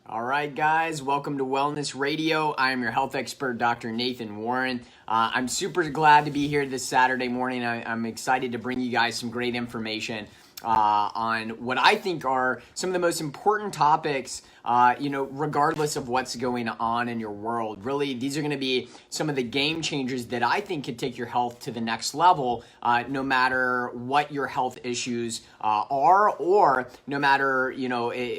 All right, guys, welcome to Wellness Radio. I am your health expert, Dr. Nathan Warren. I'm super glad to be here this Saturday morning. I'm excited to bring you guys some great information on what I think are some of the most important topics, regardless of what's going on in your world. Really, these are going to be some of the game changers that I think could take your health to the next level, no matter what your health issues are, or no matter,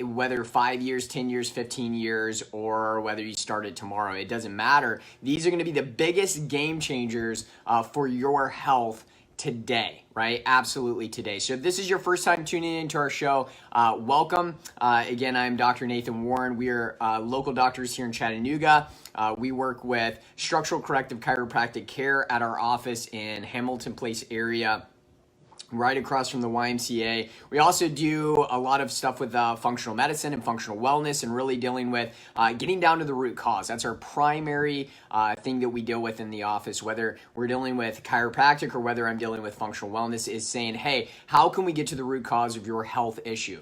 whether 5 years, 10 years, 15 years, or whether you started tomorrow. It doesn't matter. These are going to be the biggest game changers for your health today, right? Absolutely today. So if this is your first time tuning into our show, welcome. Again, I'm Dr. Nathan Warren. We are local doctors here in Chattanooga. We work with structural corrective chiropractic care at our office in Hamilton Place area, right across from the YMCA. We also do a lot of stuff with functional medicine and functional wellness, and really dealing with getting down to the root cause. That's our primary thing that we deal with in the office, whether we're dealing with chiropractic or whether I'm dealing with functional wellness, is saying, hey, how can we get to the root cause of your health issue?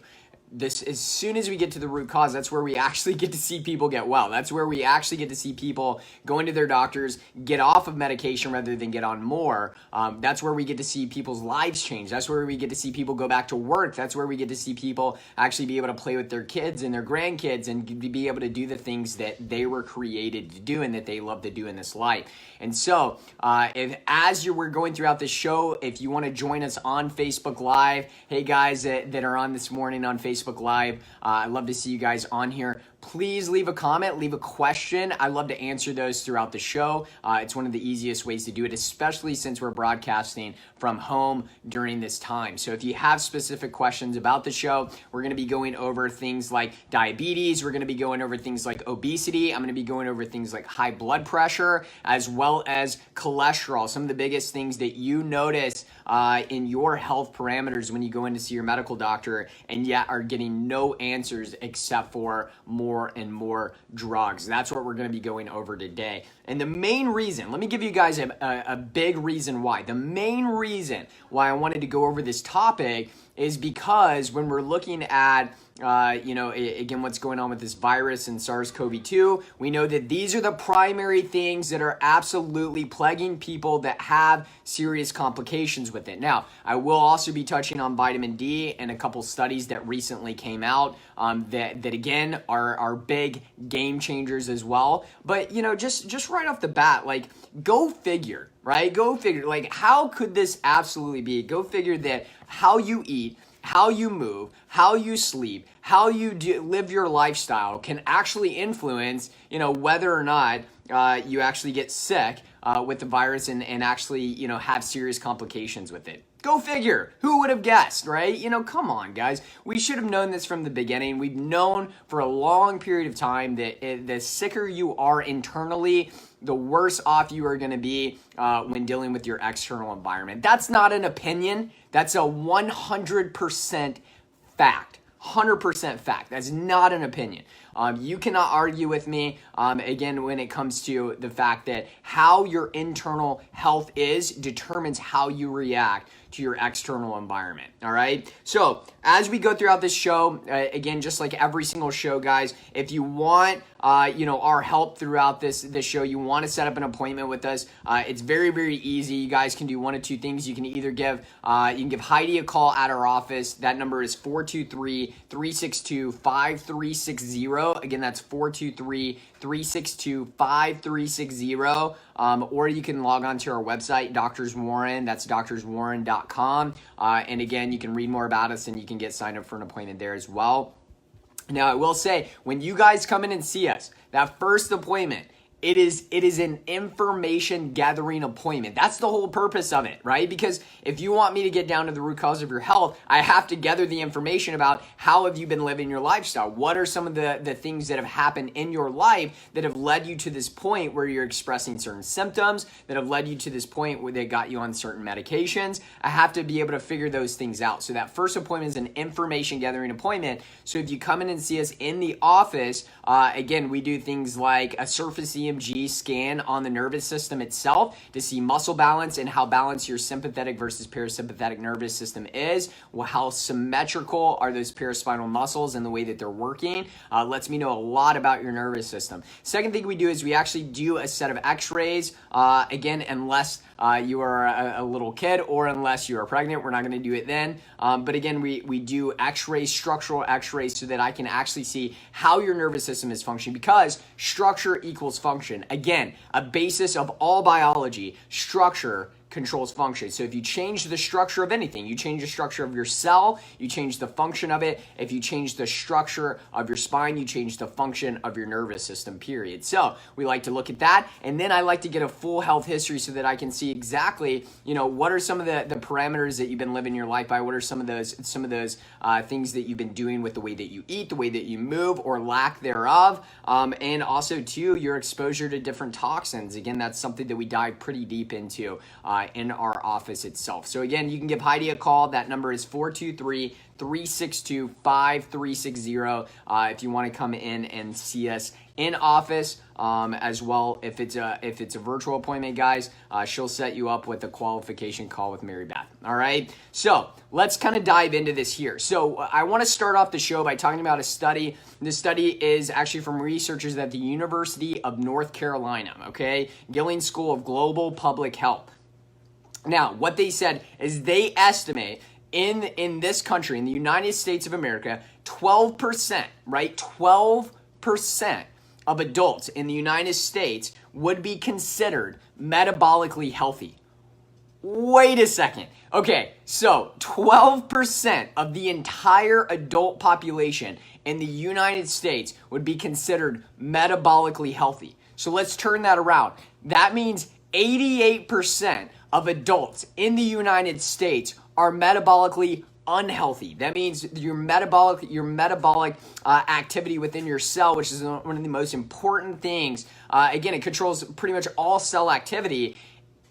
As soon as we get to the root cause, that's where we actually get to see people get well. That's where we actually get to see people go into their doctors, get off of medication rather than get on more. That's where we get to see people's lives change. That's where we get to see people go back to work. That's where we get to see people actually be able to play with their kids and their grandkids and be able to do the things that they were created to do and that they love to do in this life. And so we're going throughout this show, if you want to join us on Facebook Live, hey guys that are on this morning on Facebook Live, I'd love to see you guys on here. Please leave a comment, leave a question. I love to answer those throughout the show. It's one of the easiest ways to do it, especially since we're broadcasting from home during this time. So if you have specific questions about the show, we're going to be going over things like diabetes. We're going to be going over things like obesity. I'm going to be going over things like high blood pressure, as well as cholesterol. Some of the biggest things that you notice in your health parameters when you go in to see your medical doctor and yet are getting no answers except for more and more drugs. That's what we're going to be going over today. And the main reason, let me give you guys a big reason why. The main reason why I wanted to go over this topic is because when we're looking at again, what's going on with this virus and SARS-CoV-2, we know that these are the primary things that are absolutely plaguing people that have serious complications with it. Now, I will also be touching on vitamin D and a couple studies that recently came out that again are big game changers as well. But just right off the bat, like, go figure, right? Go figure, like, how could this absolutely be? Go figure that how you eat, how you move, how you sleep, how you live your lifestyle can actually influence, whether or not you actually get sick with the virus and actually, have serious complications with it. Go figure. Who would have guessed, right? Come on, guys. We should have known this from the beginning. We've known for a long period of time that the sicker you are internally, the worse off you are going to be when dealing with your external environment. That's not an opinion. That's a 100% fact. 100% fact. That's not an opinion. You cannot argue with me, again, when it comes to the fact that how your internal health is determines how you react to your external environment. All right. So as we go throughout this show, again, just like every single show, guys, if you want, our help throughout this show, you want to set up an appointment with us. It's very, very easy. You guys can do one of two things. You can either give Heidi a call at our office. That number is 423-362-5360. Again, that's 423-362-5360. Or you can log on to our website, Doctors Warren. That's doctorswarren.com. And again, you can read more about us and you can get signed up for an appointment there as well. Now, I will say, when you guys come in and see us, that first appointment, it is an information gathering appointment. That's the whole purpose of it, right? Because if you want me to get down to the root cause of your health, I have to gather the information about how have you been living your lifestyle? What are some of the things that have happened in your life that have led you to this point where you're expressing certain symptoms, that have led you to this point where they got you on certain medications? I have to be able to figure those things out. So that first appointment is an information gathering appointment. So if you come in and see us in the office, again, we do things like a surface EMG EMG scan on the nervous system itself to see muscle balance and how balanced your sympathetic versus parasympathetic nervous system is. Well, how symmetrical are those paraspinal muscles and the way that they're working. Lets me know a lot about your nervous system. Second thing we do is we actually do a set of x-rays. Again, unless you are a little kid or unless you are pregnant, we're not going to do it then. But again, we do x-rays, structural x-rays, so that I can actually see how your nervous system is functioning, because structure equals function. Again, a basis of all biology, structure controls function. So if you change the structure of anything, you change the structure of your cell, you change the function of it. If you change the structure of your spine, you change the function of your nervous system, period. So we like to look at that. And then I like to get a full health history so that I can see exactly, what are some of the parameters that you've been living your life by? What are some of those things that you've been doing with the way that you eat, the way that you move, or lack thereof? And also too, your exposure to different toxins. Again, that's something that we dive pretty deep into in our office itself. So again, you can give Heidi a call. That number is 423-362-5360 if you want to come in and see us in office. As well, if it's a virtual appointment, guys, she'll set you up with a qualification call with Mary Beth. All right. So let's kind of dive into this here. So I want to start off the show by talking about a study. This study is actually from researchers at the University of North Carolina. Okay, Gilling School of Global Public Health. Now, what they said is they estimate in this country, in the United States of America, 12%, right? 12% of adults in the United States would be considered metabolically healthy. Wait a second. Okay, so 12% of the entire adult population in the United States would be considered metabolically healthy. So let's turn that around. That means 88% of adults in the United States are metabolically unhealthy. That means your metabolic activity within your cell, which is one of the most important things. Again, it controls pretty much all cell activity,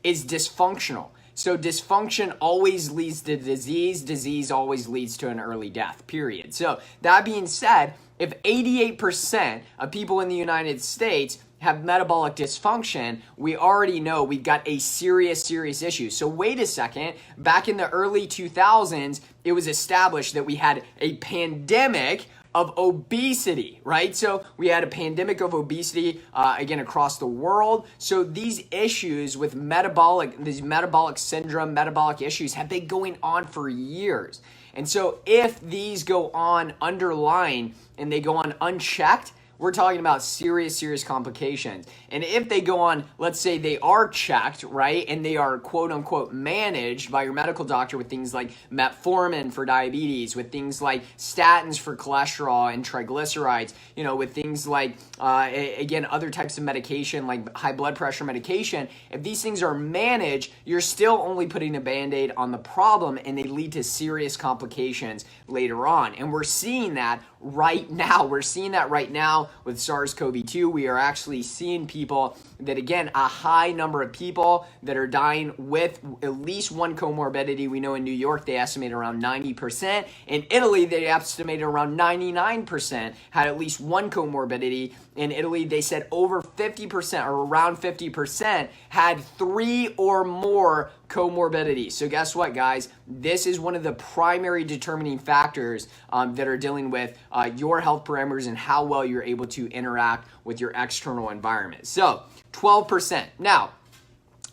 is dysfunctional. So dysfunction always leads to disease. Disease always leads to an early death, period. So that being said, if 88% of people in the United States have metabolic dysfunction, we already know we've got a serious issue. So wait a second, back in the early 2000s, it was established that we had a pandemic of obesity, right? So we had a pandemic of obesity, again, across the world. So these issues with these metabolic syndrome, metabolic issues have been going on for years. And so if these go on underlying and they go on unchecked, we're talking about serious complications. And if they go on, let's say they are checked, right, and they are quote unquote managed by your medical doctor with things like metformin for diabetes, with things like statins for cholesterol and triglycerides, with things like, again, other types of medication like high blood pressure medication, if these things are managed, you're still only putting a Band-Aid on the problem, and they lead to serious complications later on. And we're seeing that right now. We're seeing that right now with SARS-CoV-2. We are actually seeing people that, again, a high number of people that are dying with at least one comorbidity. We know in New York, they estimate around 90%. In Italy, they estimated around 99% had at least one comorbidity. In Italy, they said over 50% or around 50% had 3 or more comorbidities. So guess what, guys? This is one of the primary determining factors that are dealing with your health parameters and how well you're able to interact with your external environment. So 12%. Now,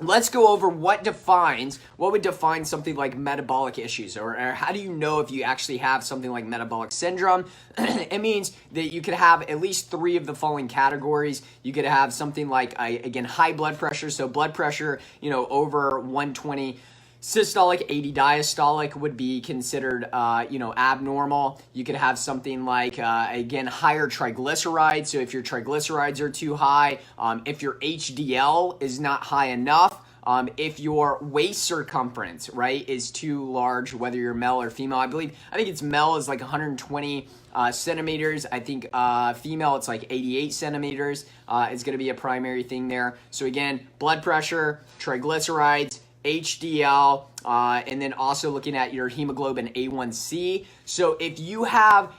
let's go over what would define something like metabolic issues, or how do you know if you actually have something like metabolic syndrome? It means that you could have at least 3 of the following categories. You could have something like, again, high blood pressure. So blood pressure, over 120 systolic, 80 diastolic would be considered, abnormal. You could have something like, again, higher triglycerides. So if your triglycerides are too high, if your HDL is not high enough, if your waist circumference, right, is too large, whether you're male or female. I think it's male is like 120 centimeters. I think female, it's like 88 centimeters is going to be a primary thing there. So again, blood pressure, triglycerides, HDL, and then also looking at your hemoglobin A1C. So if you have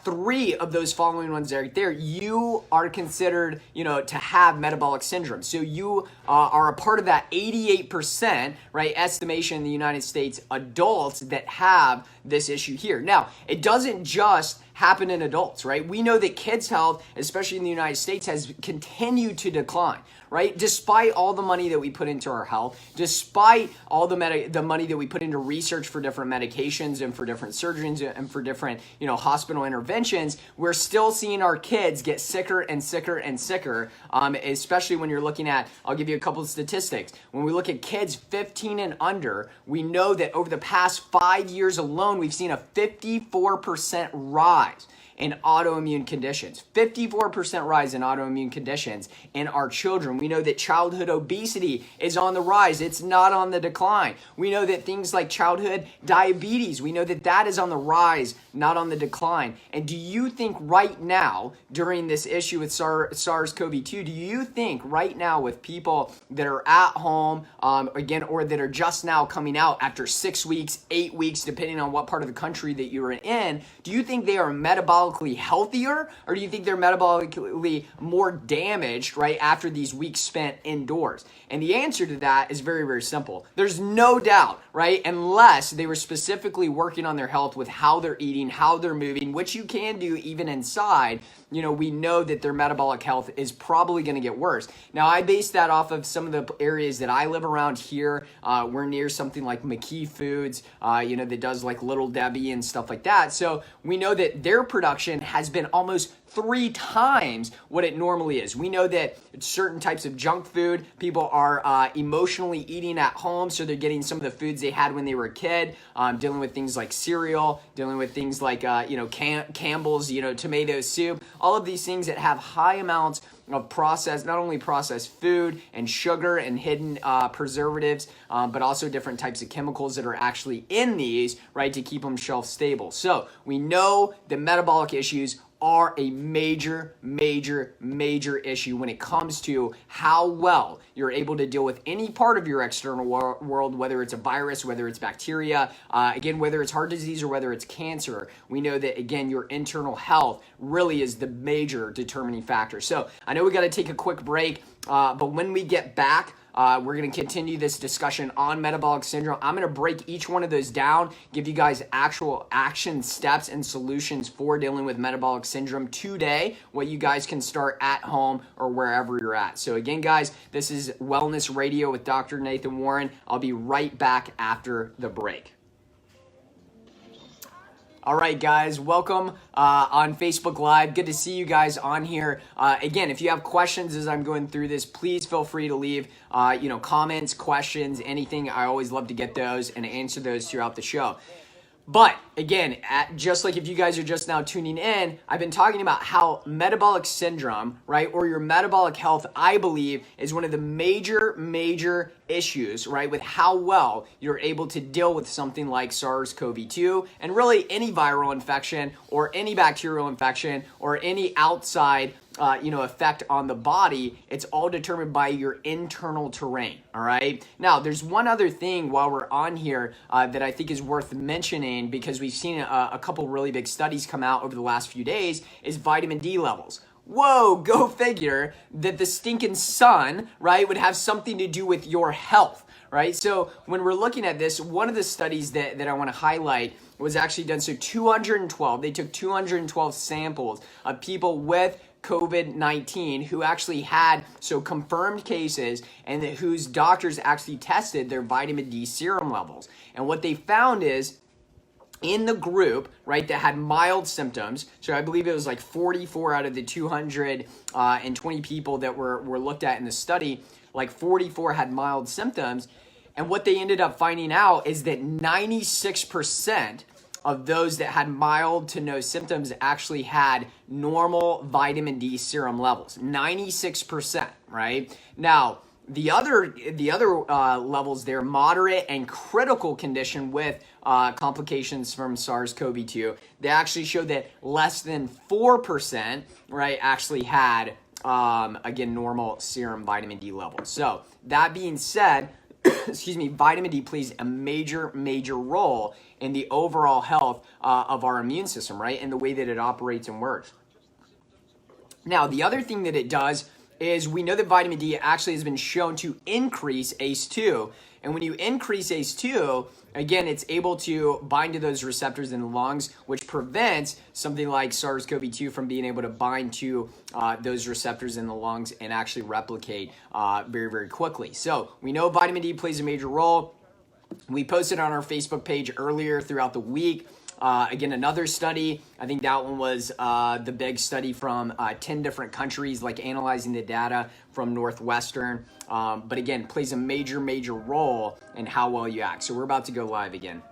three of those following ones right there, you are considered, to have metabolic syndrome. So you are a part of that 88%, right, estimation in the United States adults that have this issue here. Now, it doesn't just happen in adults, right? We know that kids' health, especially in the United States, has continued to decline, right? Despite all the money that we put into our health, despite all the money that we put into research for different medications and for different surgeons and for different, hospital interventions, we're still seeing our kids get sicker and sicker and sicker, especially when you're looking at, I'll give you a couple of statistics. When we look at kids 15 and under, we know that over the past 5 years alone, we've seen a 54% rise in autoimmune conditions. 54% rise in autoimmune conditions in our children. We know that childhood obesity is on the rise. It's not on the decline. We know that things like childhood diabetes, we know that that is on the rise, not on the decline. And do you think right now, during this issue with SARS-CoV-2, do you think right now with people that are at home, or that are just now coming out after 6 weeks, 8 weeks, depending on what part of the country that you're in, do you think they are metabolically healthier, or do you think they're metabolically more damaged, right, after these weeks spent indoors? And the answer to that is very, very simple. There's no doubt, right, unless they were specifically working on their health with how they're eating, how they're moving, which you can do even inside, we know that their metabolic health is probably going to get worse. Now, I base that off of some of the areas that I live around here. We're near something like McKee Foods, that does like Little Debbie and stuff like that. So we know that their production has been almost 3 times what it normally is. We know that certain types of junk food, people are emotionally eating at home, so they're getting some of the foods they had when they were a kid, dealing with things like cereal, dealing with things like, Campbell's, tomato soup, all of these things that have high amounts of not only processed food and sugar and hidden preservatives, but also different types of chemicals that are actually in these, right, to keep them shelf stable. So we know that metabolic issues are a major, major, major issue when it comes to how well you're able to deal with any part of your external world, whether it's a virus, whether it's bacteria, again, whether it's heart disease or whether it's cancer. We know that, again, your internal health really is the major determining factor. So I know we got to take a quick break, but when we get back, we're going to continue this discussion on metabolic syndrome. I'm going to break each one of those down, give you guys actual action steps and solutions for dealing with metabolic syndrome today, what you guys can start at home or wherever you're at. So again, guys, this is Wellness Radio with Dr. Nathan Warren. I'll be right back after the break. All right, guys, welcome on Facebook Live. Good to see you guys on here. Again, if you have questions as I'm going through this, please feel free to leave, comments, questions, anything. I always love to get those and answer those throughout the show. But again, just like if you guys are just now tuning in, I've been talking about how metabolic syndrome, right, or your metabolic health, I believe, is one of the major, major issues, right, with how well you're able to deal with something like SARS-CoV-2 and really any viral infection or any bacterial infection or any outside effect on the body. It's all determined by your internal terrain, all right? Now, there's one other thing while we're on here that I think is worth mentioning, because we've seen a couple really big studies come out over the last few days, is vitamin D levels. Whoa, go figure that the stinking sun, right, would have something to do with your health, right? So when we're looking at this, one of the studies that I want to highlight was actually done. So they took 212 samples of people with COVID-19 who actually had confirmed cases and whose doctors actually tested their vitamin D serum levels. And what they found is, in the group, right, that had mild symptoms, so I believe it was like 44 out of the 220 people that were looked at in the study, like 44 had mild symptoms. And what they ended up finding out is that 96% of those that had mild to no symptoms actually had normal vitamin D serum levels. 96%, right? Now, the other levels there, moderate and critical condition with complications from SARS-CoV-2, they actually showed that less than 4%, right, actually had, again, normal serum vitamin D levels. So that being said, excuse me, vitamin D plays a major role in the overall health of our immune system, right? And the way that it operates and works. Now, the other thing that it does is we know that vitamin D actually has been shown to increase ACE2. And when you increase ACE2, again, it's able to bind to those receptors in the lungs, which prevents something like SARS-CoV-2 from being able to bind to those receptors in the lungs and actually replicate very quickly. So we know vitamin D plays a major role. We posted on our Facebook page earlier throughout the week. Again, another study, I think that one was the big study from 10 different countries, like analyzing the data from Northwestern. But again, plays a major role in how well you act. So we're about to go live again.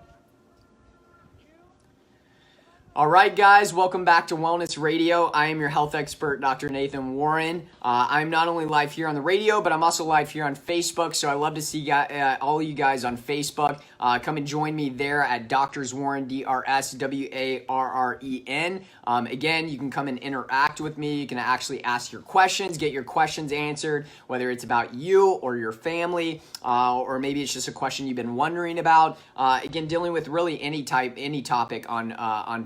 All right, guys, welcome back to Wellness Radio. I am your health expert, Dr. Nathan Warren. I'm not only live here on the radio, but I'm also live here on Facebook. So I love to see all of you guys on Facebook. Come and join me there at Drs. Warren, DRSWARREN. Again, you can come and interact with me. You can actually ask your questions, get your questions answered, whether it's about you or your family, or maybe it's just a question you've been wondering about. Again, dealing with really any topic on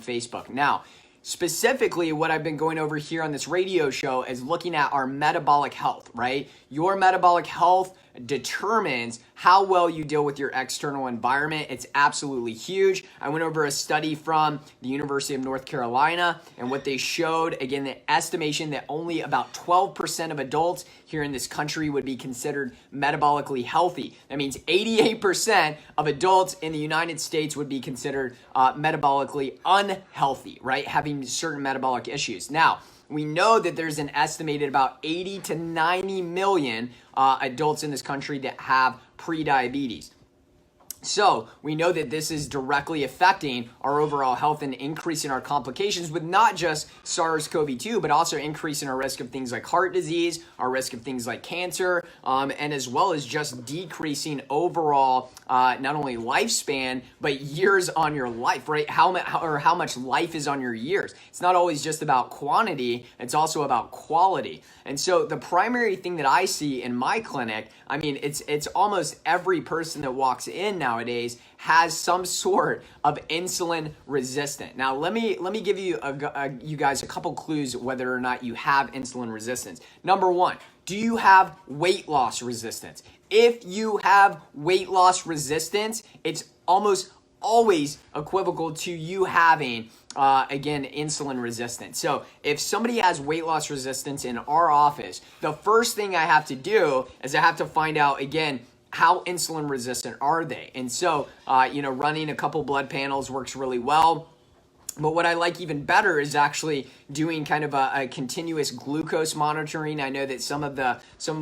Facebook. Now, specifically, what I've been going over here on this radio show is looking at our metabolic health, right? Your metabolic health determines how well you deal with your external environment. It's absolutely huge. I went over a study from the University of North Carolina, and what they showed, again, the estimation that only about 12% of adults here in this country would be considered metabolically healthy. That means 88% of adults in the United States would be considered metabolically unhealthy, right? Having certain metabolic issues. Now, we know that there's an estimated about 80 to 90 million adults in this country that have prediabetes. So we know that this is directly affecting our overall health and increasing our complications with not just SARS-CoV-2, but also increasing our risk of things like heart disease, our risk of things like cancer, and as well as just decreasing overall not only lifespan, but years on your life, right? How much life is on your years. It's not always just about quantity, it's also about quality. And so the primary thing that I see in my clinic, I mean, it's almost every person that walks in nowadays has some sort of insulin resistant. Now, let me give you you guys a couple clues whether or not you have insulin resistance. Number one, do you have weight loss resistance? If you have weight loss resistance, it's almost always equivocal to you having again, insulin resistance. So if somebody has weight loss resistance in our office, the first thing I have to do is I have to find out, again, how insulin resistant are they? And so, running a couple blood panels works really well. But what I like even better is actually doing kind of a continuous glucose monitoring. I know that some of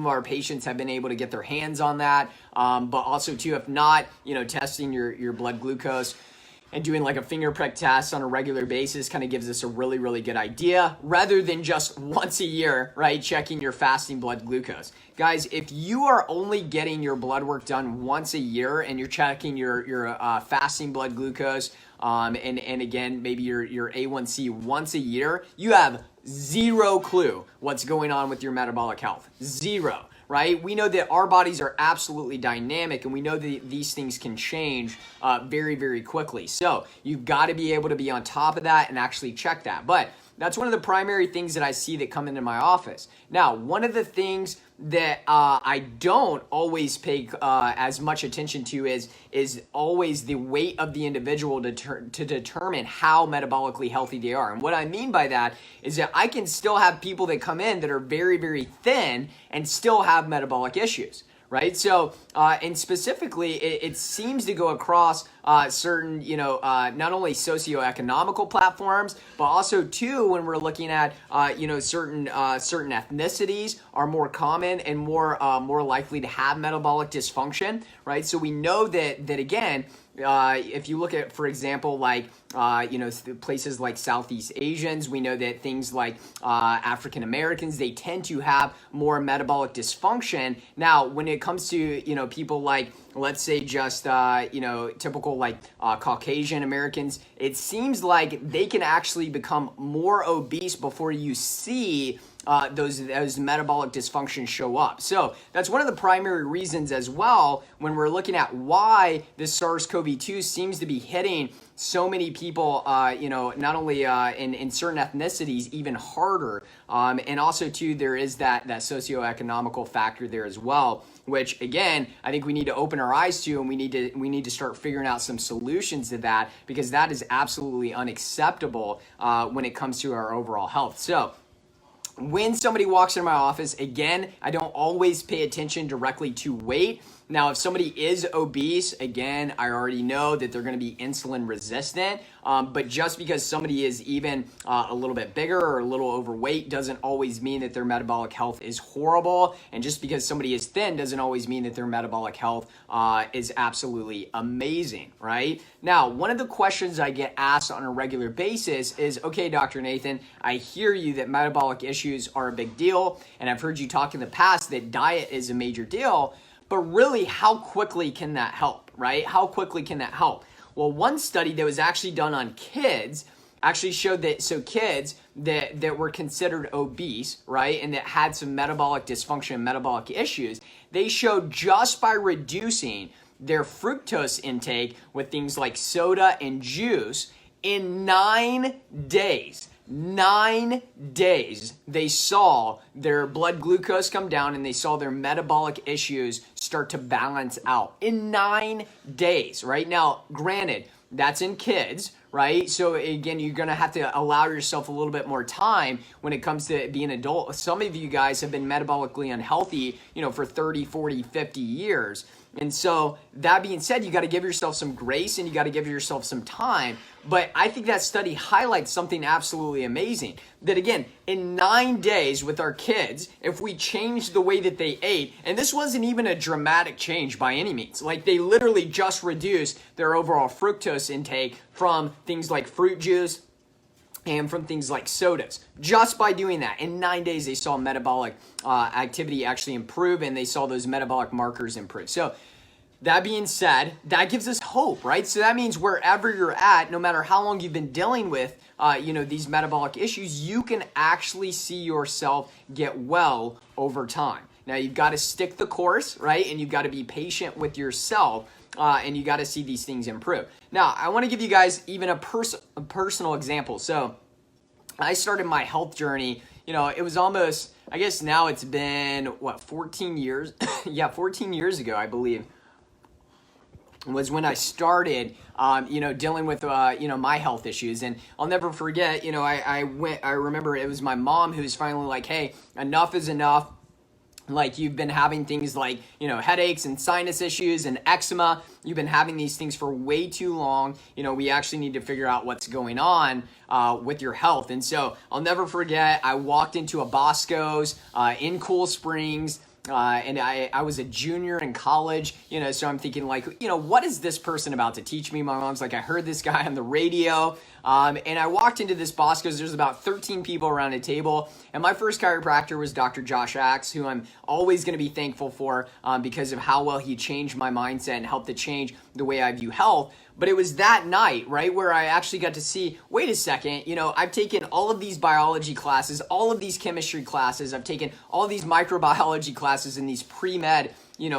our patients have been able to get their hands on that. But also too, if not, testing your blood glucose and doing like a finger prick test on a regular basis kind of gives us a really good idea, rather than just once a year, right, checking your fasting blood glucose. Guys, if you are only getting your blood work done once a year and you're checking your fasting blood glucose, and again, maybe your A1C once a year, you have zero clue what's going on with your metabolic health. Zero. Right? We know that our bodies are absolutely dynamic, and we know that these things can change very quickly. So you've got to be able to be on top of that and actually check that. But that's one of the primary things that I see that come into my office. Now, one of the things that I don't always pay as much attention to is always the weight of the individual to determine how metabolically healthy they are. And what I mean by that is that I can still have people that come in that are very thin and still have metabolic issues. Right? So, and specifically, it seems to go across certain, not only socioeconomical platforms, but also too, when we're looking at, certain ethnicities are more common and more likely to have metabolic dysfunction, right? So we know that again, if you look at, for example, like, places like Southeast Asians, we know that things like African Americans, they tend to have more metabolic dysfunction. Now, when it comes to, people like, let's say just, typical like Caucasian Americans, it seems like they can actually become more obese before you see those metabolic dysfunctions show up. So that's one of the primary reasons as well when we're looking at why this SARS-CoV-2 seems to be hitting so many people, not only in certain ethnicities, even harder. And also, too, there is that socioeconomical factor there as well, which, again, I think we need to open our eyes to, and we need to start figuring out some solutions to that, because that is absolutely unacceptable when it comes to our overall health. So when somebody walks into my office, again, I don't always pay attention directly to weight. Now, if somebody is obese, again, I already know that they're going to be insulin resistant. But just because somebody is even a little bit bigger or a little overweight doesn't always mean that their metabolic health is horrible. And just because somebody is thin doesn't always mean that their metabolic health is absolutely amazing, right? Now, one of the questions I get asked on a regular basis is, okay, Dr. Nathan, I hear you that metabolic issues are a big deal. And I've heard you talk in the past that diet is a major deal. But really, how quickly can that help, right? How quickly can that help? Well, one study that was actually done on kids actually showed that, so kids that were considered obese, right, and that had some metabolic dysfunction, metabolic issues, they showed just by reducing their fructose intake with things like soda and juice in 9 days. 9 days, they saw their blood glucose come down and they saw their metabolic issues start to balance out in 9 days, right? Now, granted, that's in kids, right? So again, you're going to have to allow yourself a little bit more time when it comes to being an adult. Some of you guys have been metabolically unhealthy, for 30, 40, 50 years. And so that being said, you got to give yourself some grace and you got to give yourself some time. But I think that study highlights something absolutely amazing. That again, in 9 days with our kids, if we changed the way that they ate, and this wasn't even a dramatic change by any means, like they literally just reduced their overall fructose intake from things like fruit juice and from things like sodas. Just by doing that, in 9 days, they saw metabolic activity actually improve and they saw those metabolic markers improve. So that being said, that gives us hope, right? So that means wherever you're at, no matter how long you've been dealing with, these metabolic issues, you can actually see yourself get well over time. Now, you've got to stick the course, right? And you've got to be patient with yourself, and you got to see these things improve. Now, I want to give you guys even a personal example. So I started my health journey, it was almost, I guess now it's been, 14 years? Yeah, 14 years ago, I believe, was when I started, dealing with, my health issues. And I'll never forget, I remember it was my mom who was finally like, hey, enough is enough. Like, you've been having things like, headaches and sinus issues and eczema. You've been having these things for way too long. We actually need to figure out what's going on with your health. And so I'll never forget, I walked into a Bosco's in Cool Springs. And I was a junior in college, so I'm thinking like, what is this person about to teach me? My mom's like, I heard this guy on the radio. And I walked into this Bosco's. There's about 13 people around a table. And my first chiropractor was Dr. Josh Axe, who I'm always going to be thankful for because of how well he changed my mindset and helped to change the way I view health. But it was that night, right, where I actually got to see, wait a second, I've taken all of these biology classes, all of these chemistry classes, I've taken all of these microbiology classes and these pre-med,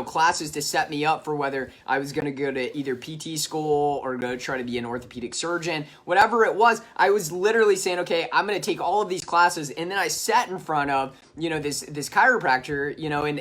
classes to set me up for whether I was going to go to either PT school or go try to be an orthopedic surgeon, whatever it was. I was literally saying, okay, I'm going to take all of these classes. And then I sat in front of, this chiropractor,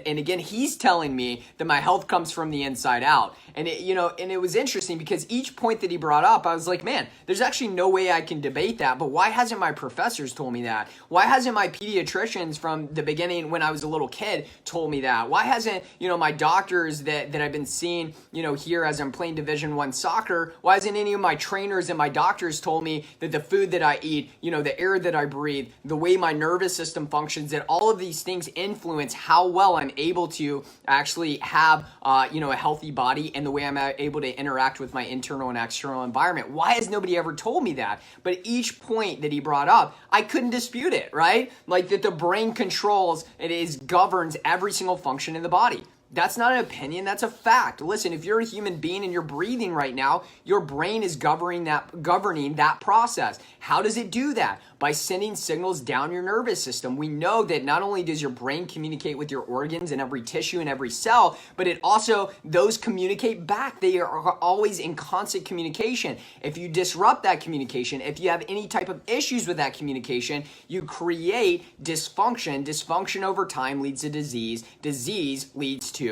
and again, he's telling me that my health comes from the inside out. And it was interesting because each point that he brought up, I was like, man, there's actually no way I can debate that. But why hasn't my professors told me that? Why hasn't my pediatricians from the beginning when I was a little kid told me that? Why hasn't, my doctors that I've been seeing, here as I'm playing Division I soccer, why hasn't any of my trainers and my doctors told me that the food that I eat, the air that I breathe, the way my nervous system functions, that all of these things influence how well I'm able to actually have, a healthy body and the way I'm able to interact with my internal and external environment? Why has nobody ever told me that? But each point that he brought up, I couldn't dispute it, right? Like that the brain controls, governs every single function in the body. That's not an opinion, that's a fact. Listen, if you're a human being and you're breathing right now, your brain is governing that process. How does it do that? By sending signals down your nervous system. We know that not only does your brain communicate with your organs and every tissue and every cell, but it also, those communicate back. They are always in constant communication. If you disrupt that communication, if you have any type of issues with that communication, you create dysfunction. Dysfunction over time leads to disease. Disease leads to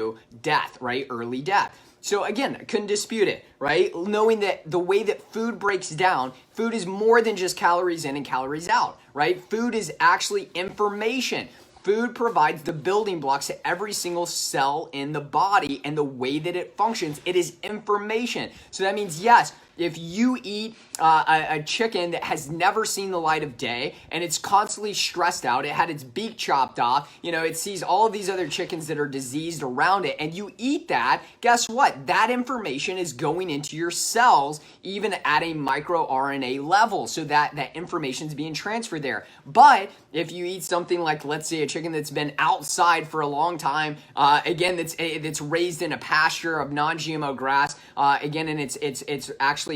death, right? Early death. So again, I couldn't dispute it, right? Knowing that the way that food breaks down, food is more than just calories in and calories out, right? Food is actually information. Food provides the building blocks to every single cell in the body and the way that it functions. It is information. So that means, yes, if you eat a chicken that has never seen the light of day and it's constantly stressed out, it had its beak chopped off, it sees all of these other chickens that are diseased around it, and you eat that, guess what? That information is going into your cells, even at a microRNA level, so that information is being transferred there. But if you eat something like, let's say, a chicken that's been outside for a long time, again, that's raised in a pasture of non-GMO grass, again, and it's actually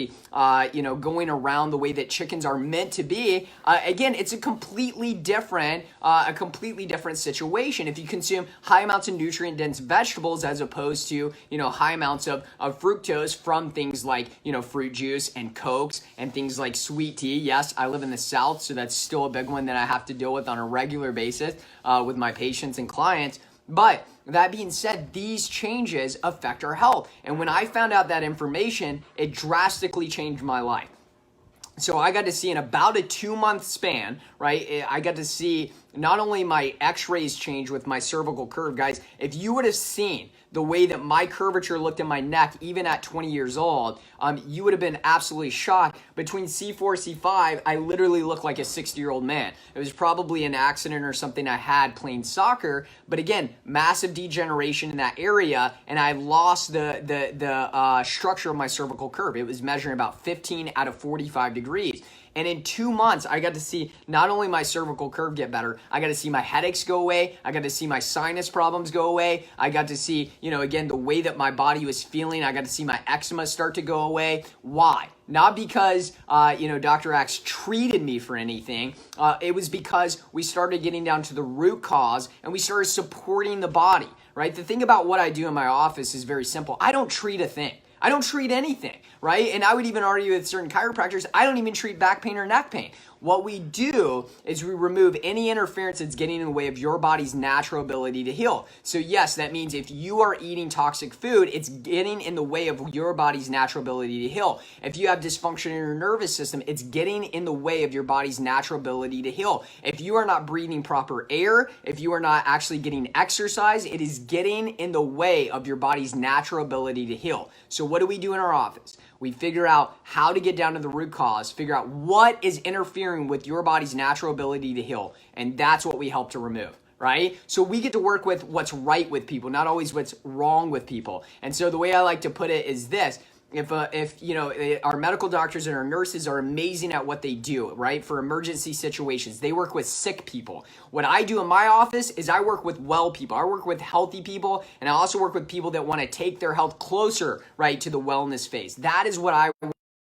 going around the way that chickens are meant to be, again, it's a completely different situation. If you consume high amounts of nutrient-dense vegetables as opposed to, high amounts of fructose from things like, fruit juice and Cokes and things like sweet tea. Yes, I live in the South, so that's still a big one that I have to deal with on a regular basis with my patients and clients. But that being said, these changes affect our health. And when I found out that information, it drastically changed my life. So I got to see in about a 2-month span, right? I got to see not only my x-rays change with my cervical curve. Guys, if you would have seen the way that my curvature looked in my neck, even at 20 years old, you would have been absolutely shocked. Between C4, C5, I literally looked like a 60-year-old man. It was probably an accident or something I had playing soccer, but again, massive degeneration in that area, and I lost the structure of my cervical curve. It was measuring about 15 out of 45 degrees. And in 2 months, I got to see not only my cervical curve get better, I got to see my headaches go away. I got to see my sinus problems go away. I got to see, again, the way that my body was feeling. I got to see my eczema start to go away. Why? Not because, Dr. Axe treated me for anything. It was because we started getting down to the root cause and we started supporting the body, right? The thing about what I do in my office is very simple. I don't treat a thing. I don't treat anything, right? And I would even argue with certain chiropractors, I don't even treat back pain or neck pain. What we do is we remove any interference that's getting in the way of your body's natural ability to heal. So yes, that means if you are eating toxic food, it's getting in the way of your body's natural ability to heal. If you have dysfunction in your nervous system, it's getting in the way of your body's natural ability to heal. If you are not breathing proper air, if you are not actually getting exercise, it is getting in the way of your body's natural ability to heal. So what do we do in our office? We figure out how to get down to the root cause, figure out what is interfering with your body's natural ability to heal, and that's what we help to remove, right? So we get to work with what's right with people, not always what's wrong with people. And so the way I like to put it is this. If our medical doctors and our nurses are amazing at what they do, right? For emergency situations, they work with sick people. What I do in my office is I work with well people. I work with healthy people, and I also work with people that want to take their health closer, right, to the wellness phase. That is what I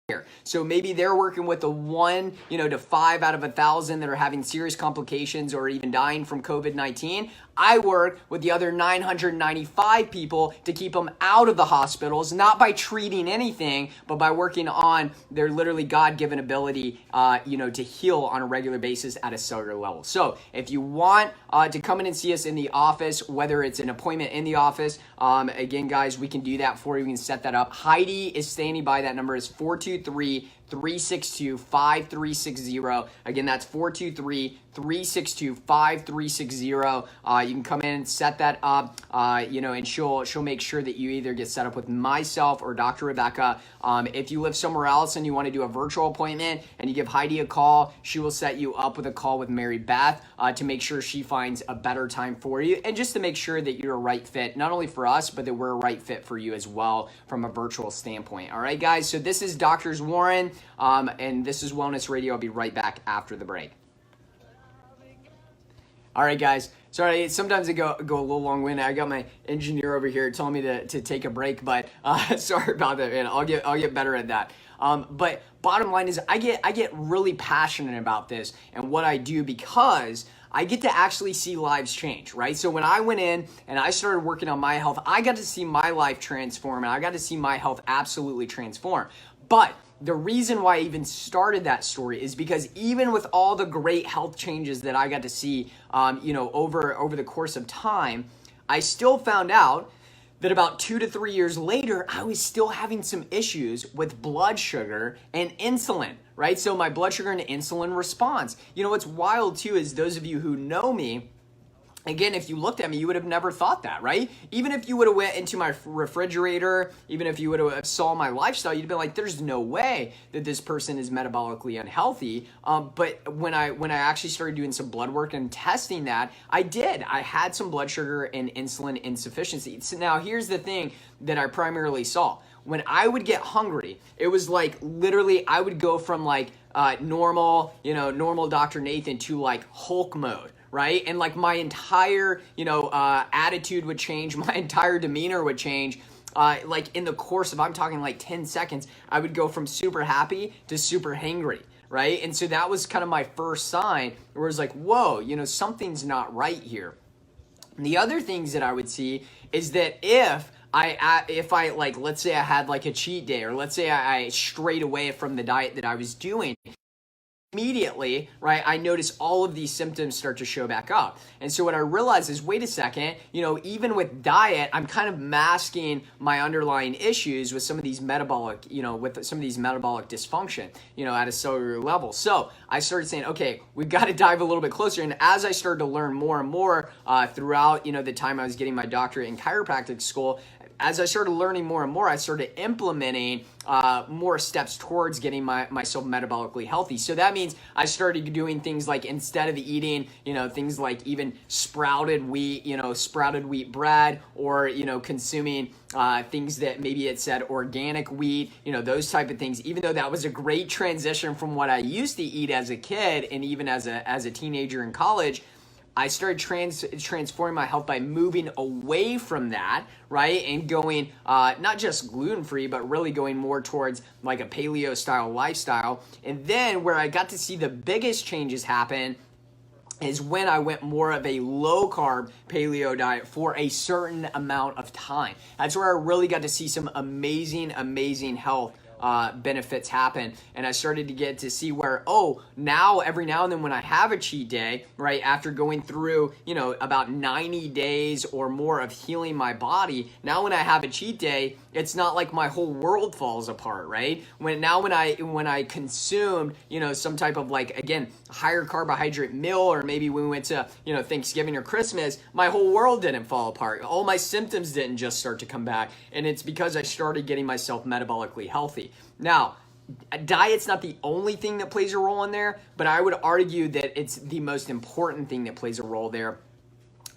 here. So maybe they're working with the 1, to 5 out of 1,000 that are having serious complications or even dying from COVID-19. I work with the other 995 people to keep them out of the hospitals, not by treating anything, but by working on their literally God-given ability, to heal on a regular basis at a cellular level. So if you want to come in and see us in the office, whether it's an appointment in the office, again, guys, we can do that for you. We can set that up. Heidi is standing by. That number is 423-362-5360. Again, that's 423-362-5360. You can come in and set that up, and she'll make sure that you either get set up with myself or Dr. Rebecca. If you live somewhere else and you want to do a virtual appointment and you give Heidi a call, she will set you up with a call with Mary Beth to make sure she finds a better time for you, and just to make sure that you're a right fit, not only for us, but that we're a right fit for you as well from a virtual standpoint. All right, guys, so this is Dr. Warren, and this is Wellness Radio. I'll be right back after the break. All right, guys. Sorry, sometimes I go a little long-winded. I got my engineer over here telling me to take a break, but sorry about that, man. I'll get better at that. But bottom line is, I get really passionate about this and what I do because I get to actually see lives change, right? So when I went in and I started working on my health, I got to see my life transform, and I got to see my health absolutely transform. But the reason why I even started that story is because even with all the great health changes that I got to see, over the course of time, I still found out that about 2 to 3 years later, I was still having some issues with blood sugar and insulin, right? So my blood sugar and insulin response. What's wild too is those of you who know me, again, if you looked at me, you would have never thought that, right? Even if you would have went into my refrigerator, even if you would have saw my lifestyle, you'd be like, there's no way that this person is metabolically unhealthy. But when I actually started doing some blood work and testing that, I did. I had some blood sugar and insulin insufficiency. So now here's the thing that I primarily saw. When I would get hungry, it was like literally I would go from like normal Dr. Nathan to like Hulk mode. Right? And like my entire, attitude would change. My entire demeanor would change. Like in the course of, I'm talking like 10 seconds, I would go from super happy to super hangry. Right? And so that was kind of my first sign where it was like, whoa, something's not right here. And the other things that I would see is that if I like, let's say I had like a cheat day, or let's say I strayed away from the diet that I was doing, immediately, right, I notice all of these symptoms start to show back up. And so what I realized is, wait a second, even with diet, I'm kind of masking my underlying issues with some of these metabolic, dysfunction, at a cellular level. So I started saying, okay, we've got to dive a little bit closer. And as I started to learn more and more throughout, the time I was getting my doctorate in chiropractic school, as I started learning more and more, I started implementing more steps towards getting myself metabolically healthy. So that means I started doing things like, instead of eating, things like even sprouted wheat bread, or, consuming things that maybe it said organic wheat, those type of things, even though that was a great transition from what I used to eat as a kid and even as a teenager in college. I started transforming my health by moving away from that, right? And going not just gluten-free, but really going more towards like a paleo-style lifestyle. And then where I got to see the biggest changes happen is when I went more of a low-carb paleo diet for a certain amount of time. That's where I really got to see some amazing health benefits happen. And I started to get to see where, now every now and then when I have a cheat day, right, after going through, about 90 days or more of healing my body, now when I have a cheat day, it's not like my whole world falls apart, right? When I consumed, some type of like, again, higher carbohydrate meal, or maybe when we went to, Thanksgiving or Christmas, my whole world didn't fall apart. All my symptoms didn't just start to come back. And it's because I started getting myself metabolically healthy. Now, diet's not the only thing that plays a role in there, but I would argue that it's the most important thing that plays a role there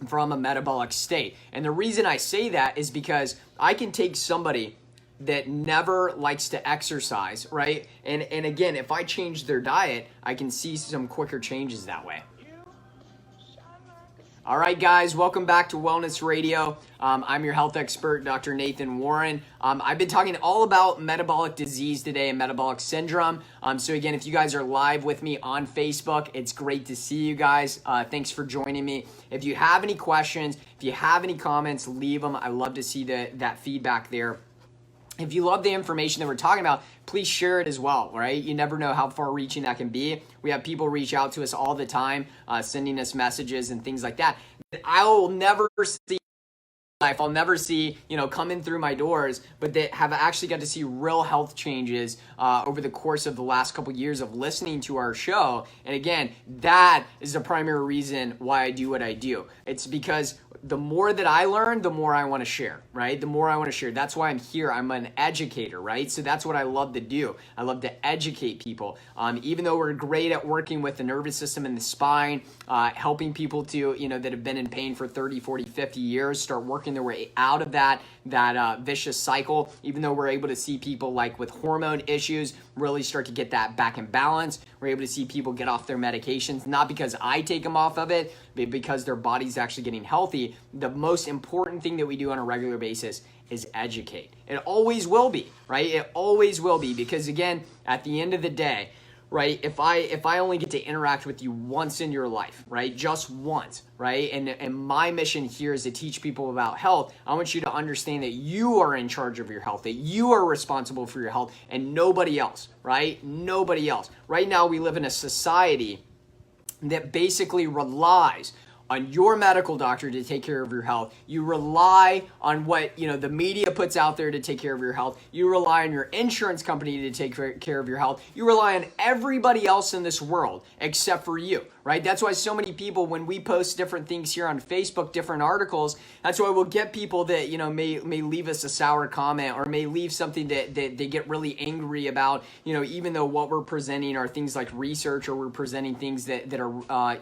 from a metabolic state. And the reason I say that is because I can take somebody that never likes to exercise, right? And again, if I change their diet, I can see some quicker changes that way. All right, guys, welcome back to Wellness Radio. I'm your health expert, Dr. Nathan Warren. I've been talking all about metabolic disease today and metabolic syndrome. So again, if you guys are live with me on Facebook, it's great to see you guys. Thanks for joining me. If you have any questions, if you have any comments, leave them. I love to see that feedback there. If you love the information that we're talking about, please share it as well, right? You never know how far reaching that can be. We have people reach out to us all the time, sending us messages and things like that. I will never see life. I'll never see, coming through my doors, but that have actually got to see real health changes over the course of the last couple years of listening to our show. And again, that is the primary reason why I do what I do. It's because the more that I learn, the more I want to share, right? The more I want to share. That's why I'm here. I'm an educator, right? So that's what I love to do. I love to educate people. Even though we're great at working with the nervous system and the spine, helping people to, that have been in pain for 30, 40, 50 years, start working their way out of that vicious cycle. Even though we're able to see people like with hormone issues really start to get that back in balance, We're able to see people get off their medications, not because I take them off of it, but because their body's actually getting healthy. The most important thing that we do on a regular basis is educate. It always will be, right? It always will be, because again, at the end of the day, right, if I only get to interact with you once in your life, right, just once, right, and my mission here is to teach people about health. I want you to understand that you are in charge of your health, that you are responsible for your health, and nobody else, right? Nobody else. Right now, we live in a society that basically relies on your medical doctor to take care of your health. You rely on what the media puts out there to take care of your health. You rely on your insurance company to take care of your health. You rely on everybody else in this world except for you, right? That's why so many people, when we post different things here on Facebook, different articles, that's why we'll get people that may leave us a sour comment or may leave something that they get really angry about, even though what we're presenting are things like research, or we're presenting things that are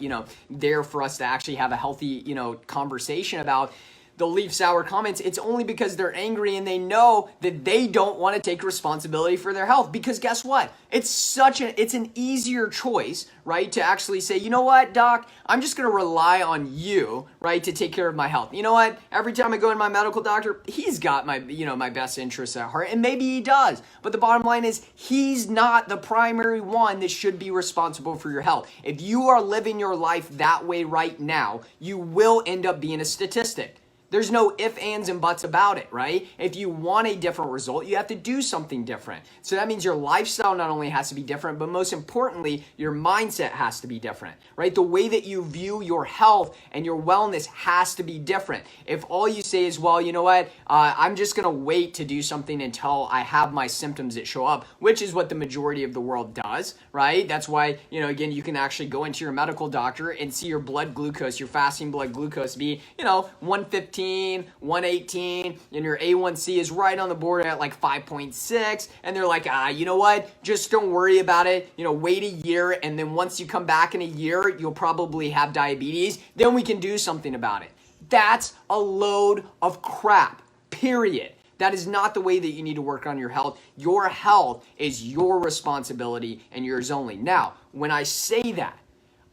there for us to actually have a healthy conversation about. They'll leave sour comments. It's only because they're angry and they know that they don't want to take responsibility for their health. Because guess what? It's an easier choice, right? To actually say, you know what, doc, I'm just going to rely on you, right, to take care of my health. You know what? Every time I go to my medical doctor, he's got my best interests at heart, and maybe he does. But the bottom line is, he's not the primary one that should be responsible for your health. If you are living your life that way right now, you will end up being a statistic. There's no ifs, ands, and buts about it, right? If you want a different result, you have to do something different. So that means your lifestyle not only has to be different, but most importantly, your mindset has to be different, right? The way that you view your health and your wellness has to be different. If all you say is, well, you know what, I'm just going to wait to do something until I have my symptoms that show up, which is what the majority of the world does, right? That's why, again, you can actually go into your medical doctor and see your blood glucose, your fasting blood glucose be, 115, 118, and your A1C is right on the board at like 5.6, and they're like, you know what, just don't worry about it, wait a year, and then once you come back in a year, you'll probably have diabetes, then we can do something about it. That's a load of crap, period. That is not the way that you need to work on your health. Your health is your responsibility and yours only. Now, when I say that,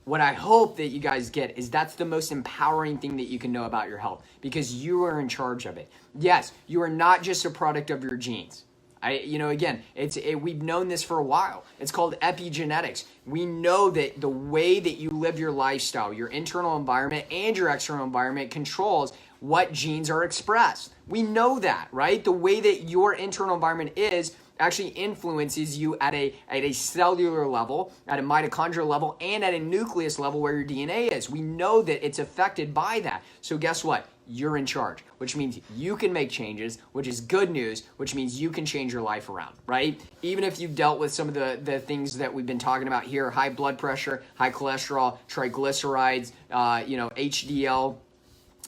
what I hope that you guys get is that's the most empowering thing that you can know about your health, because you are in charge of it. Yes, you are not just a product of your genes. We've known this for a while. It's called epigenetics. We know that the way that you live your lifestyle, your internal environment and your external environment controls what genes are expressed. We know that, right? The way that your internal environment is actually influences you at a cellular level, at a mitochondrial level, and at a nucleus level where your DNA is. We know that it's affected by that. So guess what? You're in charge, which means you can make changes, which is good news, which means you can change your life around, right? Even if you've dealt with some of the things that we've been talking about here, high blood pressure, high cholesterol, triglycerides, HDL,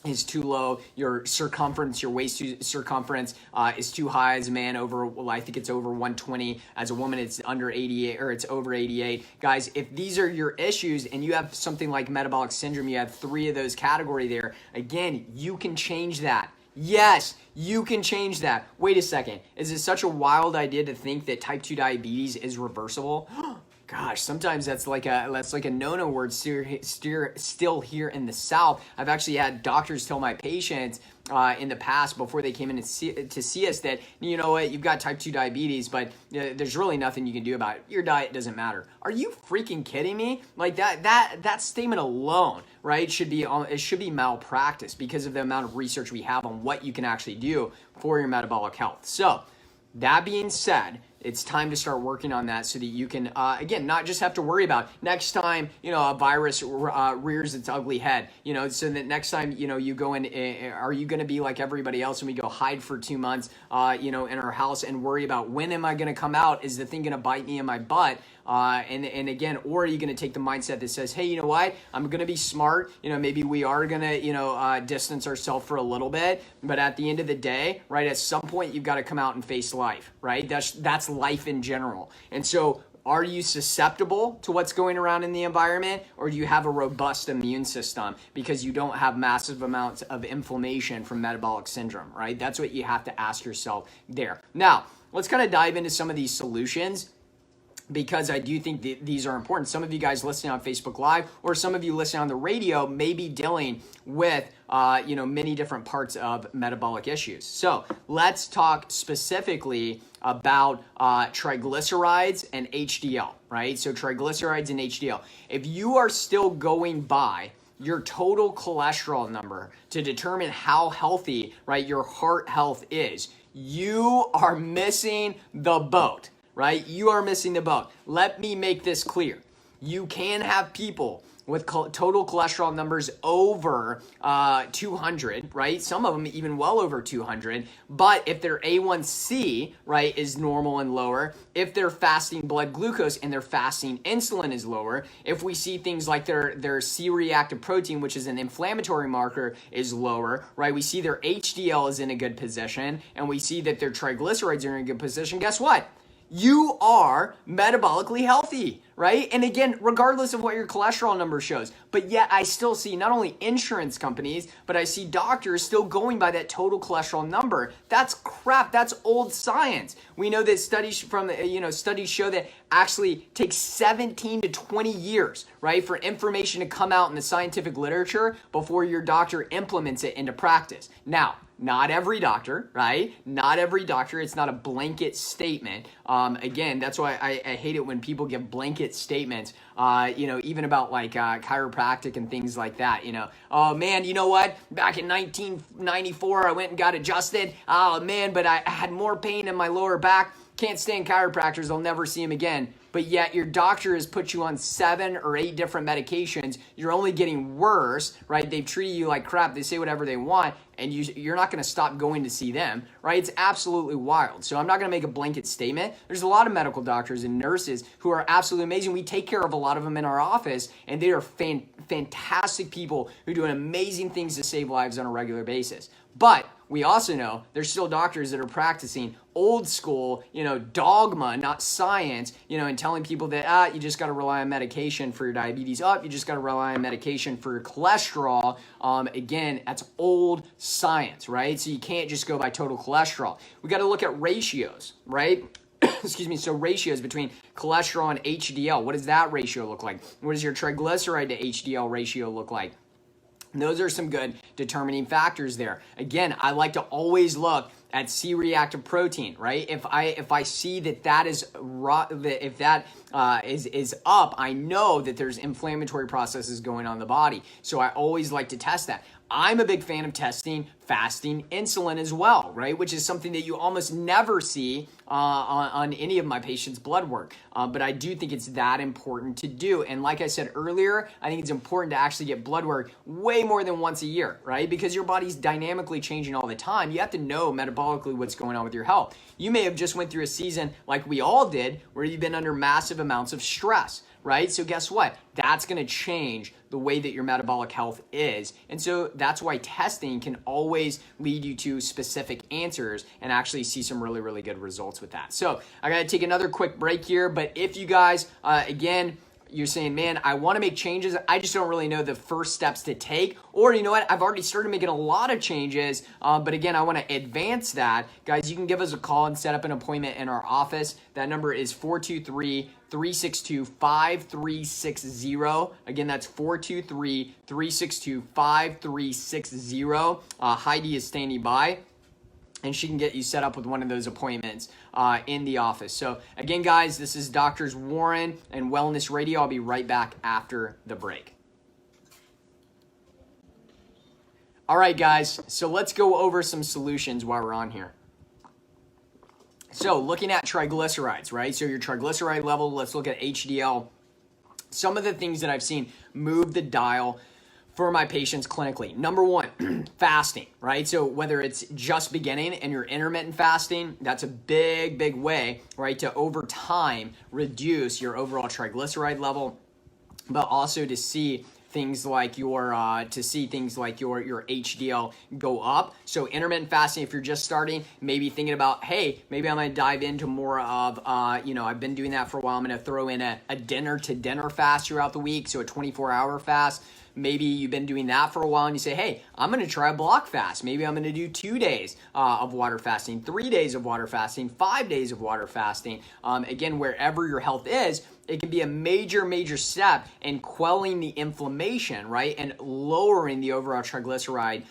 is too low, your circumference, your waist circumference is too high as a man, I think it's over 120. As a woman, it's under 88, or it's over 88. Guys, if these are your issues and you have something like metabolic syndrome, you have 3 of those category there, again, you can change that. Yes, you can change that. Wait a second. Is it such a wild idea to think that type 2 diabetes is reversible? Gosh, sometimes that's like a no-no word still here in the South. I've actually had doctors tell my patients in the past, before they came in to see us, that, you know what, you've got type 2 diabetes, but there's really nothing you can do about it. Your diet doesn't matter. Are you freaking kidding me? Like that statement alone, right, should be malpractice, because of the amount of research we have on what you can actually do for your metabolic health. So that being said, it's time to start working on that so that you can, again, not just have to worry about next time, a virus rears its ugly head, so that next time, you go in, are you going to be like everybody else and we go hide for 2 months, in our house and worry about when am I going to come out? Is the thing going to bite me in my butt? And again, or are you going to take the mindset that says, hey, you know what, I'm going to be smart, maybe we are going to, distance ourselves for a little bit, but at the end of the day, right, at some point you've got to come out and face life, right? That's life in general. And so are you susceptible to what's going around in the environment, or do you have a robust immune system because you don't have massive amounts of inflammation from metabolic syndrome, right? That's what you have to ask yourself there. Now, let's kind of dive into some of these solutions because I do think these are important. Some of you guys listening on Facebook Live or some of you listening on the radio may be dealing with many different parts of metabolic issues. So let's talk specifically about triglycerides and HDL, right? So triglycerides and HDL. If you are still going by your total cholesterol number to determine how healthy, right, your heart health is, you are missing the boat. Right? You are missing the boat. Let me make this clear. You can have people with total cholesterol numbers over 200, right? Some of them even well over 200. But if their A1C, right, is normal and lower, if their fasting blood glucose and their fasting insulin is lower, if we see things like their C-reactive protein, which is an inflammatory marker, is lower, right? We see their HDL is in a good position, and we see that their triglycerides are in a good position. Guess what? You are metabolically healthy, right? And again, regardless of what your cholesterol number shows, but yet I still see not only insurance companies, but I see doctors still going by that total cholesterol number. That's crap. That's old science. We know that studies show that actually takes 17 to 20 years, right, for information to come out in the scientific literature before your doctor implements it into practice. Now, not every doctor, right? Not every doctor. It's not a blanket statement. Again, that's why I hate it when people give blanket statements, even about like chiropractic and things like that. Oh man, you know what? Back in 1994, I went and got adjusted. Oh man, but I had more pain in my lower back. Can't stand chiropractors. I'll never see them again. But yet your doctor has put you on 7 or 8 different medications. You're only getting worse, right? They've treated you like crap. They say whatever they want, and you're not going to stop going to see them, right? It's absolutely wild. So I'm not going to make a blanket statement. There's a lot of medical doctors and nurses who are absolutely amazing. We take care of a lot of them in our office, and they are fantastic people who do amazing things to save lives on a regular basis. But we also know there's still doctors that are practicing old school, dogma, not science, and telling people that, you just got to rely on medication for your diabetes. You just got to rely on medication for your cholesterol. Again, that's old science, right? So you can't just go by total cholesterol. We got to look at ratios, right? Excuse me. So ratios between cholesterol and HDL. What does that ratio look like? What does your triglyceride to HDL ratio look like? And those are some good determining factors there. Again, I like to always look at C-reactive protein, right? If I see that is up, I know that there's inflammatory processes going on in the body. So I always like to test that. I'm a big fan of testing fasting insulin as well, right? Which is something that you almost never see on any of my patients' blood work. But I do think it's that important to do. And like I said earlier, I think it's important to actually get blood work way more than once a year, right? Because your body's dynamically changing all the time. You have to know metabolically what's going on with your health. You may have just went through a season like we all did where you've been under massive amounts of stress, right? So guess what? That's going to change the way that your metabolic health is. And so that's why testing can always lead you to specific answers and actually see some really, really good results with that. So I got to take another quick break here. But if you guys, again, you're saying, man, I want to make changes. I just don't really know the first steps to take. Or you know what? I've already started making a lot of changes. But again, I want to advance that. Guys, you can give us a call and set up an appointment in our office. That number is 423-362-5360. Again, that's 423-362-5360. Heidi is standing by, and she can get you set up with one of those appointments in the office. So again, guys, this is Doctors Warren and Wellness Radio. I'll be right back after the break. All right, guys, so let's go over some solutions while we're on here. So looking at triglycerides, right? So your triglyceride level, let's look at HDL. Some of the things that I've seen move the dial for my patients clinically. Number one, fasting, right? So whether it's just beginning and you're intermittent fasting, that's a big, big way, right, to over time reduce your overall triglyceride level, but also to see things like your HDL go up. So intermittent fasting, if you're just starting, maybe thinking about, hey, maybe I'm gonna dive into more of, I've been doing that for a while. I'm gonna throw in a dinner to dinner fast throughout the week. So a 24-hour fast. maybe you've been doing that for a while and you say, hey, I'm going to try a block fast. Maybe I'm going to do 2 days of water fasting, 3 days of water fasting, 5 days of water fasting. Again, wherever your health is, it can be a major step in quelling the inflammation, right? And lowering the overall triglyceride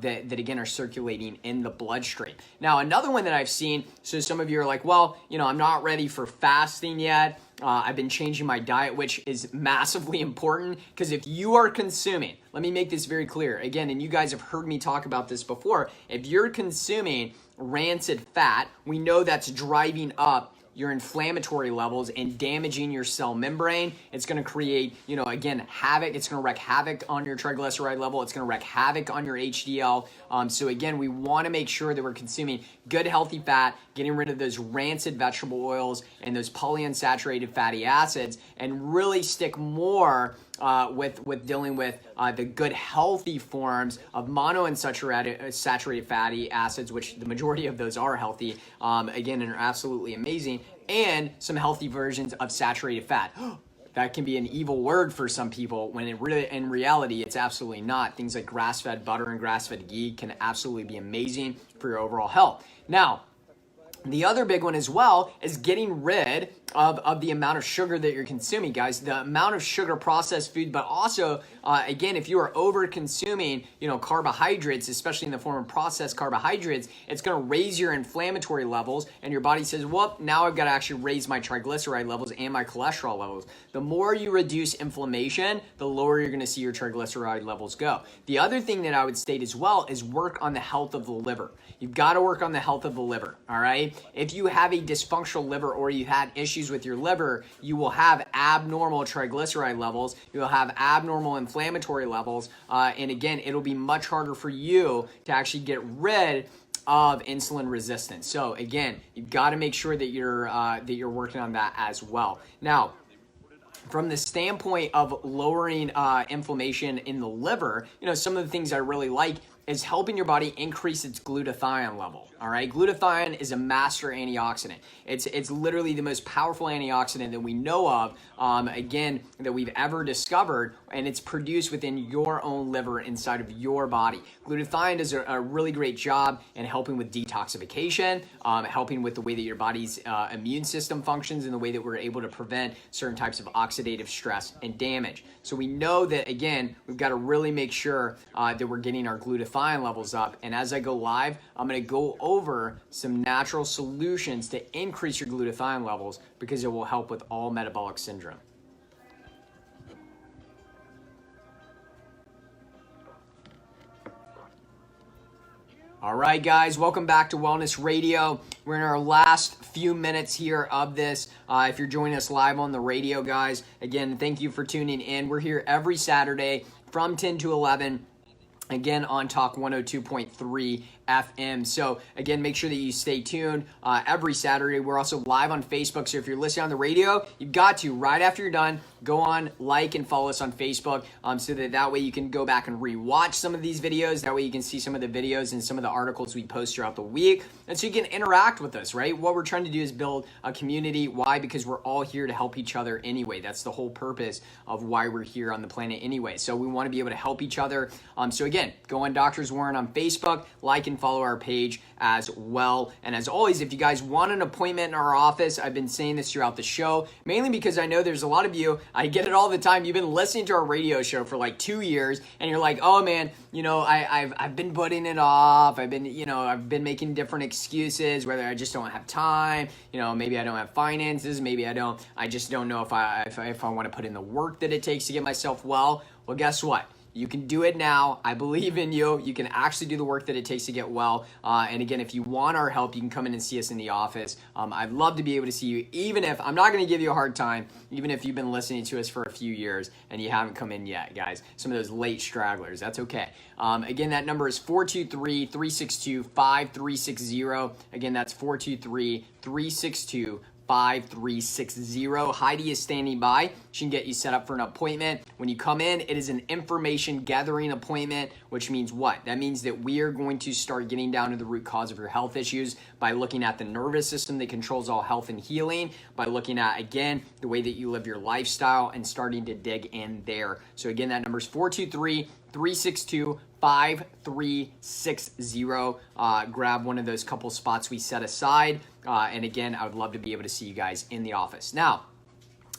that again are circulating in the bloodstream. Now, another one that I've seen, so some of you are like, well, I'm not ready for fasting yet. I've been changing my diet, which is massively important, because if you are consuming, let me make this very clear again, and you guys have heard me talk about this before, if you're consuming rancid fat, we know that's driving up your inflammatory levels and damaging your cell membrane. It's going to create, again, havoc. It's going to wreak havoc on your triglyceride level. It's going to wreak havoc on your HDL. So again, we want to make sure that we're consuming good, healthy fat, getting rid of those rancid vegetable oils and those polyunsaturated fatty acids, and really stick more with dealing with the good, healthy forms of monounsaturated fatty acids, which the majority of those are healthy, again, and are absolutely amazing, and some healthy versions of saturated fat. That can be an evil word for some people, when in reality, it's absolutely not. Things like grass-fed butter and grass-fed ghee can absolutely be amazing for your overall health. Now, the other big one as well is getting rid of the amount of sugar that you're consuming, guys. The amount of sugar, processed food, but also, again, if you are over consuming, carbohydrates, especially in the form of processed carbohydrates, it's going to raise your inflammatory levels, and your body says, well, now I've got to actually raise my triglyceride levels and my cholesterol levels. The more you reduce inflammation, the lower you're going to see your triglyceride levels go. The other thing that I would state as well is work on the health of the liver. You've got to work on the health of the liver, all right? If you have a dysfunctional liver, or you had issues with your liver, you will have abnormal triglyceride levels, you will have abnormal inflammatory levels, and again, it'll be much harder for you to actually get rid of insulin resistance. So again, you've got to make sure that you're working on that as well. Now, from the standpoint of lowering inflammation in the liver, some of the things I really like is helping your body increase its glutathione level. All right, glutathione is a master antioxidant. It's literally the most powerful antioxidant that we know of, again, that we've ever discovered, and it's produced within your own liver inside of your body. Glutathione does a really great job in helping with detoxification, helping with the way that your body's immune system functions, and the way that we're able to prevent certain types of oxidative stress and damage. So we know that, again, we've got to really make sure that we're getting our glutathione levels up. And as I go live, I'm going to go over some natural solutions to increase your glutathione levels, because it will help with all metabolic syndrome. All right, guys, welcome back to Wellness Radio. We're in our last few minutes here of this. If you're joining us live on the radio, guys, again, thank you for tuning in. We're here every Saturday from 10 to 11. Again, on Talk 102.3 FM. So again, make sure that you stay tuned every Saturday. We're also live on Facebook. So if you're listening on the radio, you've got to, right after you're done, go on, like, and follow us on Facebook, so that way you can go back and rewatch some of these videos. That way you can see some of the videos and some of the articles we post throughout the week. And so you can interact with us, right? What we're trying to do is build a community. Why? Because we're all here to help each other anyway. That's the whole purpose of why we're here on the planet anyway. So we want to be able to help each other. So again, go on Doctors Warren on Facebook, like and follow our page as well. And as always, if you guys want an appointment in our office, I've been saying this throughout the show, mainly because I know there's a lot of you, I get it all the time, you've been listening to our radio show for like 2 years, and you're like, oh man, I've been putting it off, I've been making different excuses, whether I just don't have time, maybe I don't have finances, maybe I just don't know if I want to put in the work that it takes to get myself well. Well, guess what? You can do it now. I believe in you. You can actually do the work that it takes to get well. And again, if you want our help, you can come in and see us in the office. I'd love to be able to see you, even if I'm not going to give you a hard time, even if you've been listening to us for a few years and you haven't come in yet, guys. Some of those late stragglers, that's okay. Again, that number is 423-362-5360. Again, that's 423-362-5360. 5360. Heidi is standing by. She can get you set up for an appointment. When you come in, it is an information gathering appointment, which means what? That means that we are going to start getting down to the root cause of your health issues by looking at the nervous system that controls all health and healing, by looking at, again, the way that you live your lifestyle and starting to dig in there. So again, that number is 423-362-5360. Grab one of those couple spots we set aside. And again, I would love to be able to see you guys in the office. Now,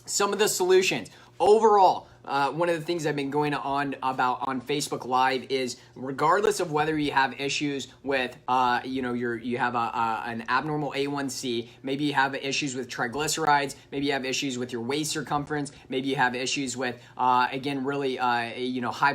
some of the solutions. Overall, one of the things I've been going on about on Facebook Live is, regardless of whether you have issues with, you have an abnormal A1C, maybe you have issues with triglycerides, maybe you have issues with your waist circumference, maybe you have issues with, high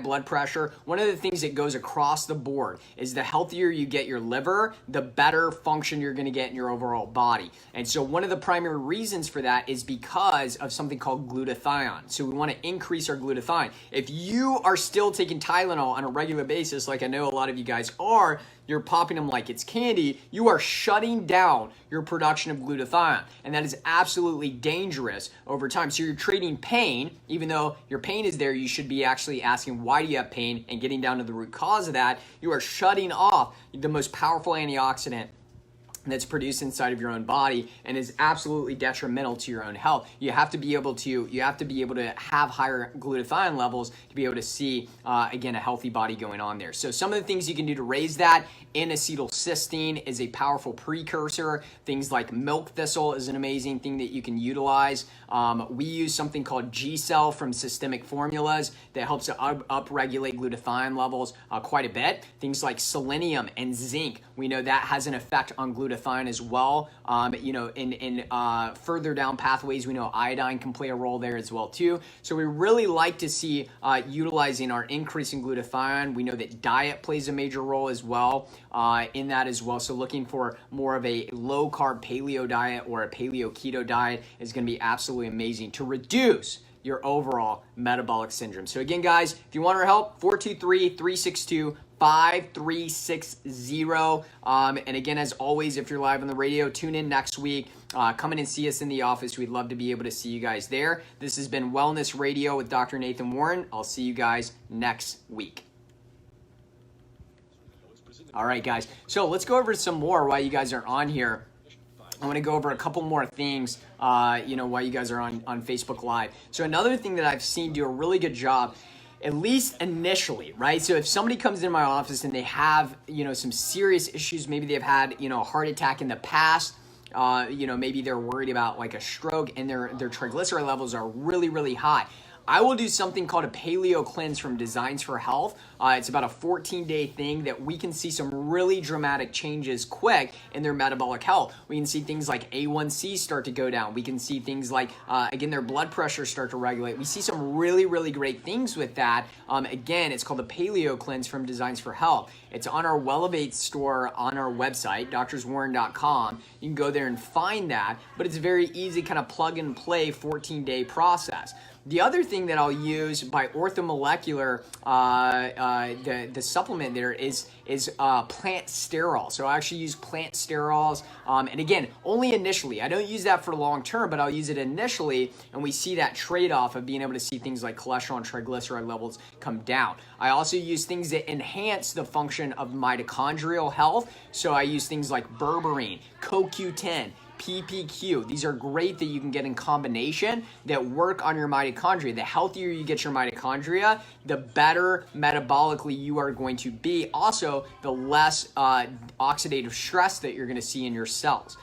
blood pressure. One of the things that goes across the board is the healthier you get your liver, the better function you're going to get in your overall body. And so one of the primary reasons for that is because of something called glutathione. So we want to increase our glutathione. If you are still taking Tylenol on a regular basis, like I know a lot of you guys are, you're popping them like it's candy, you are shutting down your production of glutathione. And that is absolutely dangerous over time. So you're treating pain, even though your pain is there, you should be actually asking, why do you have pain, and getting down to the root cause of that. You are shutting off the most powerful antioxidant that's produced inside of your own body and is absolutely detrimental to your own health. You have to be able to have higher glutathione levels to be able to see, again, a healthy body going on there. So some of the things you can do to raise that: N-acetylcysteine is a powerful precursor. Things like milk thistle is an amazing thing that you can utilize. We use something called G-Cell from Systemic Formulas that helps to up-regulate glutathione levels quite a bit. Things like selenium and zinc, we know that has an effect on glutathione as well. In further down pathways, we know iodine can play a role there as well too. So we really like to see utilizing our increase in glutathione. We know that diet plays a major role as well in that as well. So looking for more of a low carb paleo diet or a paleo keto diet is going to be absolutely amazing to reduce your overall metabolic syndrome. So again, guys, if you want our help, 423-362-5360. And again, as always, if you're live on the radio, tune in next week. Come in and see us in the office. We'd love to be able to see you guys there. This has been Wellness Radio with Dr. Nathan Warren. I'll see you guys next week. All right, guys. So let's go over some more while you guys are on here. I want to go over a couple more things, while you guys are on Facebook Live. So another thing that I've seen do a really good job, at least initially, right? So if somebody comes into my office and they have, some serious issues, maybe they've had, a heart attack in the past, maybe they're worried about like a stroke and their triglyceride levels are really, really high. I will do something called a paleo cleanse from Designs for Health. It's about a 14-day thing that we can see some really dramatic changes quick in their metabolic health. We can see things like A1C start to go down. We can see things like, their blood pressure start to regulate. We see some really, really great things with that. Again, it's called the Paleo Cleanse from Designs for Health. It's on our Wellevate store on our website, doctorswarren.com. You can go there and find that, but it's a very easy kind of plug and play 14-day process. The other thing that I'll use by orthomolecular, the supplement there is plant sterol. So I actually use plant sterols, and again, only initially. I don't use that for long term, but I'll use it initially, and we see that trade-off of being able to see things like cholesterol and triglyceride levels come down. I also use things that enhance the function of mitochondrial health. So I use things like berberine, CoQ10, PPQ. These are great that you can get in combination that work on your mitochondria. The healthier you get your mitochondria, the better metabolically you are going to be. Also, the less oxidative stress that you're going to see in your cells.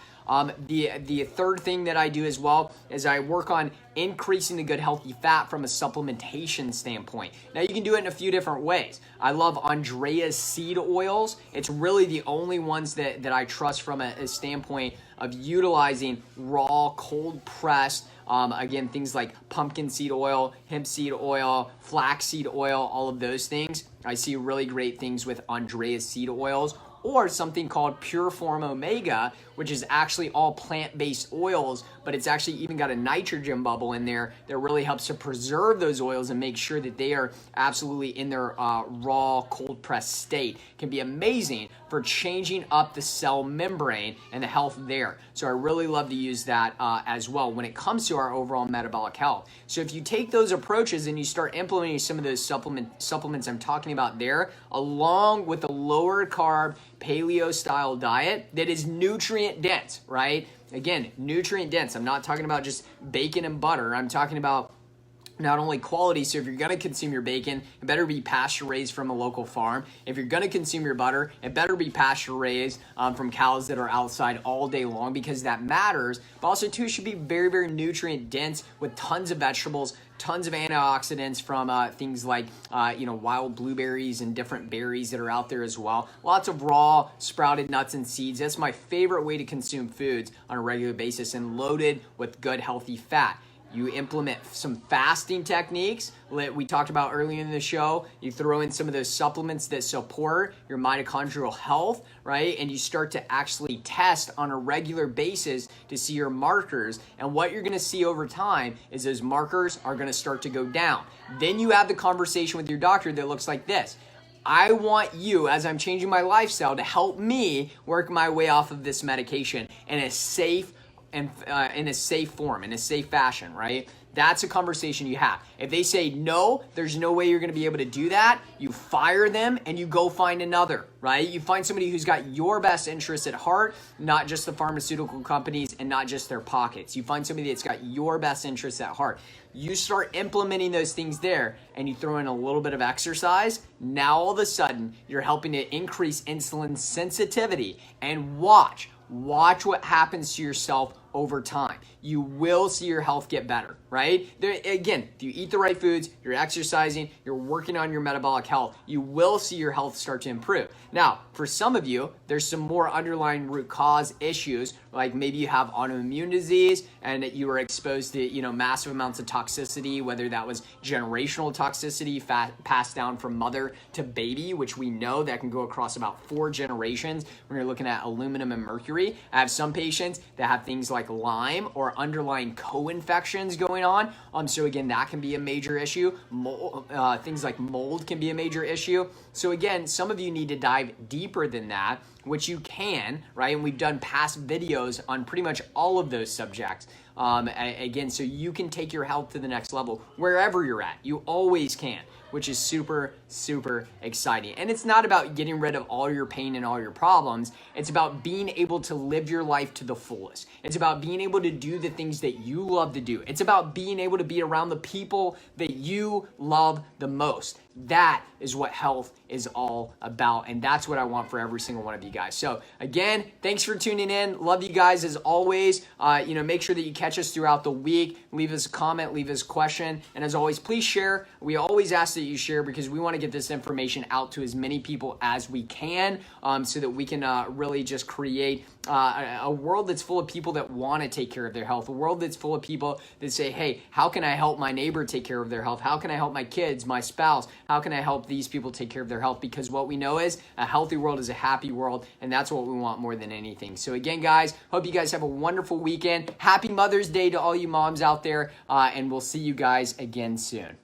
The third thing that I do as well is I work on increasing the good healthy fat from a supplementation standpoint. Now you can do it in a few different ways. I love Andrea's seed oils. It's really the only ones that I trust from a standpoint of utilizing raw, cold pressed, again, things like pumpkin seed oil, hemp seed oil, flax seed oil, all of those things. I see really great things with Andrea's seed oils, or something called Pure Form Omega, which is actually all plant-based oils, but it's actually even got a nitrogen bubble in there that really helps to preserve those oils and make sure that they are absolutely in their raw, cold pressed state. It can be amazing for changing up the cell membrane and the health there. So I really love to use that as well when it comes to our overall metabolic health. So if you take those approaches and you start implementing some of those supplements I'm talking about there, along with a lower carb paleo style diet that is nutrient dense, right? Again, nutrient dense. I'm not talking about just bacon and butter. I'm talking about not only quality, so if you're going to consume your bacon, it better be pasture raised from a local farm. If you're going to consume your butter, it better be pasture raised from cows that are outside all day long, because that matters. But also too, it should be very, very nutrient dense with tons of vegetables, tons of antioxidants from things like wild blueberries and different berries that are out there as well. Lots of raw sprouted nuts and seeds. That's my favorite way to consume foods on a regular basis, and loaded with good healthy fat. You implement some fasting techniques we talked about earlier in the show. You throw in some of those supplements that support your mitochondrial health, right? And you start to actually test on a regular basis to see your markers. And what you're going to see over time is those markers are going to start to go down. Then you have the conversation with your doctor that looks like this. I want you, as I'm changing my lifestyle, to help me work my way off of this medication in a safe and in a safe form, in a safe fashion, right? That's a conversation you have. If they say, no, there's no way you're going to be able to do that, you fire them and you go find another, right? You find somebody who's got your best interests at heart, not just the pharmaceutical companies and not just their pockets. You find somebody that's got your best interests at heart. You start implementing those things there, and you throw in a little bit of exercise. Now all of a sudden, you're helping to increase insulin sensitivity. And watch what happens to yourself over time. You will see your health get better, right? Again, if you eat the right foods, you're exercising, you're working on your metabolic health, you will see your health start to improve. Now, for some of you, there's some more underlying root cause issues, like maybe you have autoimmune disease and that you were exposed to, massive amounts of toxicity, whether that was generational toxicity passed down from mother to baby, which we know that can go across about 4 generations when you're looking at aluminum and mercury. I have some patients that have things like Lyme or underlying co-infections going on. So again, that can be a major issue. Things like mold can be a major issue. So again, some of you need to dive deeper than that, which you can, right? And we've done past videos on pretty much all of those subjects. Again, so you can take your health to the next level wherever you're at. You always can, which is super, super exciting. And it's not about getting rid of all your pain and all your problems. It's about being able to live your life to the fullest. It's about being able to do the things that you love to do. It's about being able to be around the people that you love the most. That is what health is all about. And that's what I want for every single one of you guys. So again, thanks for tuning in. Love you guys as always. Make sure that you catch us throughout the week. Leave us a comment, leave us a question. And as always, please share. We always ask that you share because we want to get this information out to as many people as we can so that we can really just create a world that's full of people that want to take care of their health, a world that's full of people that say, hey, how can I help my neighbor take care of their health? How can I help my kids, my spouse? How can I help these people take care of their health? Because what we know is a healthy world is a happy world, and that's what we want more than anything. So again, guys, hope you guys have a wonderful weekend. Happy Mother's Day to all you moms out there, and we'll see you guys again soon.